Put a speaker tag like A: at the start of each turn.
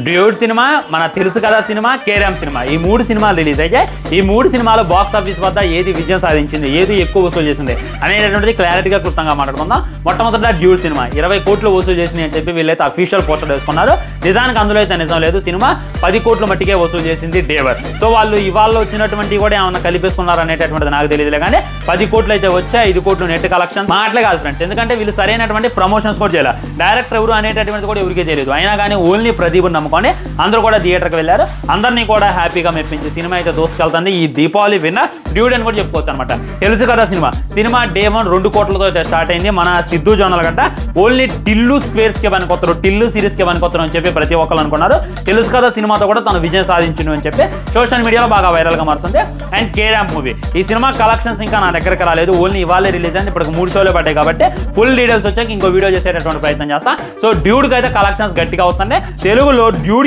A: Dude cinema, మన తెలుసు కదా సినిమా, కేరామ్ సినిమా, ఈ 3 సినిమాలు రిలీజ్ అయ్యాయి. ఈ 3 సినిమాలు బాక్స్ ఆఫీస్ వద్ద ఏది విజయం సాధించింది, ఏది ఎక్కువ వసూలు చేసింది అనేటటువంటిది క్లారిటీగా క్లుప్తంగా మాట్లాడుకుందాం. మొట్టమొదట డ్యూడ్ సినిమా 20 కోట్లు వసూలు చేసింది అని చెప్పి వీళ్ళైతే అఫీషియల్ పోస్టర్ వేసుకున్నారు. నిజానికి అందులో అయితే నిజం లేదు. సినిమా 10 కోట్ల మట్టికే వసూలు చేసింది డేవర్. సో వాళ్ళు ఇవాళ వచ్చినటువంటి కూడా ఏమన్నా కలిపేసుకున్నారు అనేటటువంటిది నాకు తెలియదులే, కానీ 10 కోట్లు అయితే వచ్చాయి. 5 కోట్లు నెట్ కలెక్షన్ మాటలే కాదు ఫ్రెండ్స్, ఎందుకంటే వీళ్ళు సరైనటువంటి ప్రమోషన్స్ కూడా చేయాలి. డైరెక్టర్ ఎవరు అనేటటువంటిది కూడా ఎవరికే తెలియదు. అయినా కానీ ఓన్లీ ప్రదీప్ని నమ్ముకొని అందరూ కూడా థియేటర్కి వెళ్ళారు. అందరినీ కూడా హ్యాపీగా మెప్పించి సినిమా అయితే దోసుకెళ్తుంది. ఈ దీపావళి విన్నర్ డ్యూడ్ అని కూడా చెప్పుకోవచ్చు అనమాట. తెలుసు కదా సినిమా డే 1 2 కోట్లతో అయితే స్టార్ట్ అయింది. మన సిద్ధు జొన్నల గంట ఓన్లీ టిల్లు స్క్వేర్స్కి పనికొస్తారు, టిల్లు సిరీస్కి పనికొస్తారు అని చెప్పి ప్రతి ఒక్కరు అనుకున్నారు. తెలుసు కదా సినిమాతో కూడా తను విజయం సాధించిండు అని చెప్పి సోషల్ మీడియాలో బాగా వైరల్గా మారుతుంది. అండ్ కేరామ్ మూవీ ఈ సినిమా కలెక్షన్స్ ఇంకా నా దగ్గరకు రాలేదు. ఓన్లీ ఇవాళ రిలీజ్ అయింది. ఇప్పుడు 3 షోలు పడ్డాయి కాబట్టి ఫుల్ డీటెయిల్స్ వచ్చాక ఇంకో వీడియో చేసేటటువంటి ప్రయత్నం చేస్తా. సో డ్యూడ్కి అయితే కలెక్షన్స్ గట్టిగా వస్తుంది. తెలుగులో